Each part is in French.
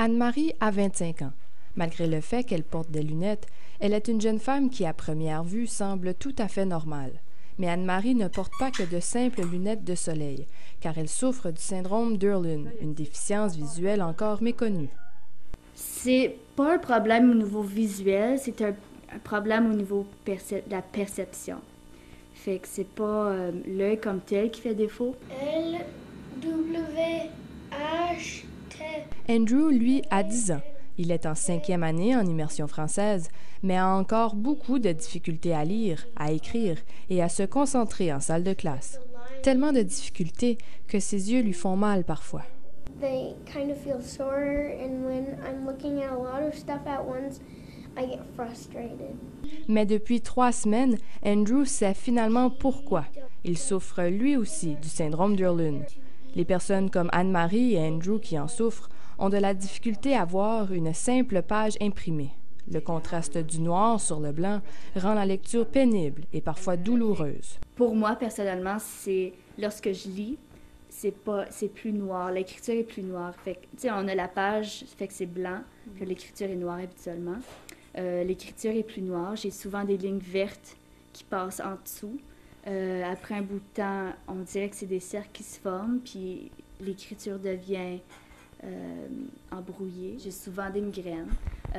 Anne-Marie a 25 ans. Malgré le fait qu'elle porte des lunettes, elle est une jeune femme qui, à première vue, semble tout à fait normale. Mais Anne-Marie ne porte pas que de simples lunettes de soleil, car elle souffre du syndrome d'Irlen, une déficience visuelle encore méconnue. C'est pas un problème au niveau visuel, c'est un problème au niveau de la perception. Fait que c'est pas l'œil comme tel qui fait défaut. L-W-H-T. Andrew, lui, a 10 ans. Il est en 5e année en immersion française, mais a encore beaucoup de difficultés à lire, à écrire et à se concentrer en salle de classe. Tellement de difficultés que ses yeux lui font mal parfois. They kind of feel sore, and when I'm looking at a lot of stuff at once, I get frustrated. Mais depuis 3 semaines, Andrew sait finalement pourquoi. Il souffre lui aussi du syndrome d'Irlen. Les personnes comme Anne-Marie et Andrew qui en souffrent ont de la difficulté à voir une simple page imprimée. Le contraste du noir sur le blanc rend la lecture pénible et parfois douloureuse. Pour moi, personnellement, c'est lorsque je lis, c'est plus noir, l'écriture est plus noire. Fait que, tu sais, on a la page, fait que c'est blanc, que l'écriture est noire habituellement. L'écriture est plus noire, j'ai souvent des lignes vertes qui passent en dessous. Après un bout de temps, on dirait que c'est des cercles qui se forment, puis l'écriture devient embrouillée. J'ai souvent des migraines,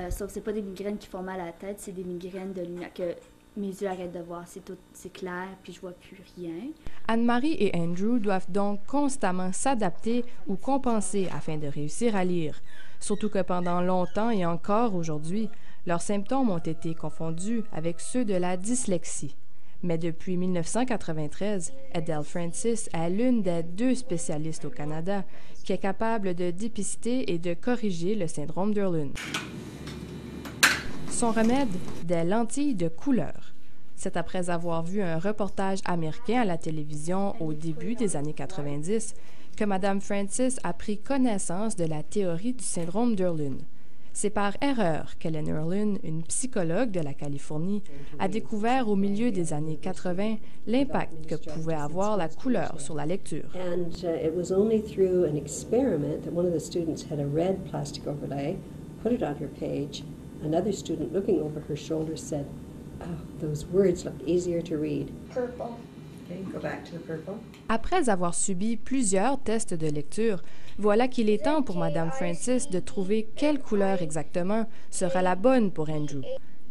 sauf que c'est pas des migraines qui font mal à la tête, c'est des migraines de lumière que mes yeux arrêtent de voir, c'est clair, puis je vois plus rien. Anne-Marie et Andrew doivent donc constamment s'adapter ou compenser afin de réussir à lire. Surtout que pendant longtemps et encore aujourd'hui, leurs symptômes ont été confondus avec ceux de la dyslexie. Mais depuis 1993, Adele Francis est l'une des 2 spécialistes au Canada qui est capable de dépister et de corriger le syndrome d'Irlen. Son remède, des lentilles de couleur. C'est après avoir vu un reportage américain à la télévision au début des années 90 que Mme Francis a pris connaissance de la théorie du syndrome d'Irlen. C'est par erreur qu'Helen Irlen, une psychologue de la Californie, a découvert au milieu des années 80 l'impact que pouvait avoir la couleur sur la lecture. And it was only through an experiment that one of the students had a red plastic overlay, put it on her page. Another student looking over her shoulder said, "Oh, those words look easier to read." Purple. Okay, go back to the purple. Après avoir subi plusieurs tests de lecture, voilà qu'il est temps pour Mme Francis de trouver quelle couleur exactement sera la bonne pour Andrew.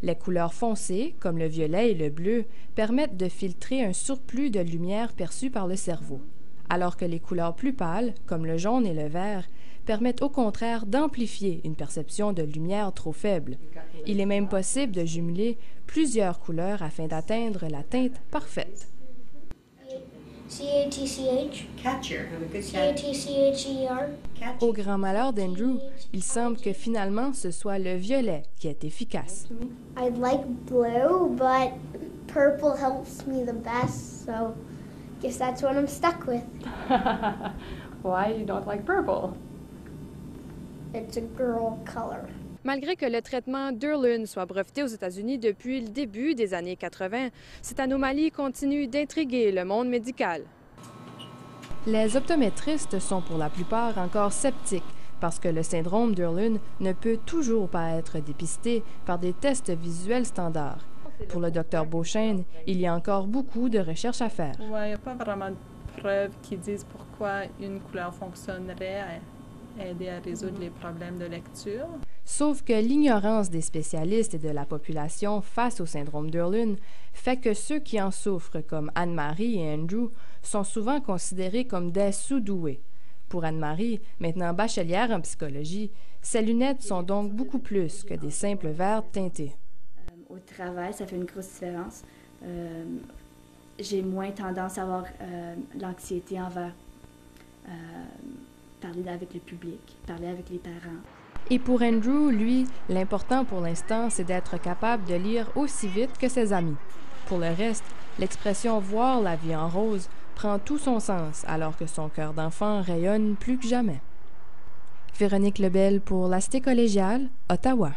Les couleurs foncées, comme le violet et le bleu, permettent de filtrer un surplus de lumière perçu par le cerveau, alors que les couleurs plus pâles, comme le jaune et le vert, permettent au contraire d'amplifier une perception de lumière trop faible. Il est même possible de jumeler plusieurs couleurs afin d'atteindre la teinte parfaite. C-A-T-C-H. Catcher, I'm a good catcher. C-A-T-C-H-E-R. Au grand malheur d'Andrew, il semble que finalement ce soit le violet qui est efficace. I'd like blue, but purple helps me the best, so I guess that's what I'm stuck with. Why you don't like purple? It's a girl color. Malgré que le traitement d'Irlen soit breveté aux États-Unis depuis le début des années 80, cette anomalie continue d'intriguer le monde médical. Les optométristes sont pour la plupart encore sceptiques parce que le syndrome d'Irlen ne peut toujours pas être dépisté par des tests visuels standards. Pour le Dr Beauchesne, il y a encore beaucoup de recherches à faire. Ouais, il n'y a pas vraiment de preuves qui disent pourquoi une couleur fonctionnerait à aider à résoudre les problèmes de lecture. Sauf que l'ignorance des spécialistes et de la population face au syndrome d'Irlen fait que ceux qui en souffrent, comme Anne-Marie et Andrew, sont souvent considérés comme des sous-doués. Pour Anne-Marie, maintenant bachelière en psychologie, ses lunettes sont donc beaucoup plus que des simples verres teintés. Au travail, ça fait une grosse différence. J'ai moins tendance à avoir l'anxiété envers parler avec le public, parler avec les parents. Et pour Andrew, lui, l'important pour l'instant, c'est d'être capable de lire aussi vite que ses amis. Pour le reste, l'expression « voir la vie en rose » prend tout son sens alors que son cœur d'enfant rayonne plus que jamais. Véronique Lebel pour la Cité collégiale, Ottawa.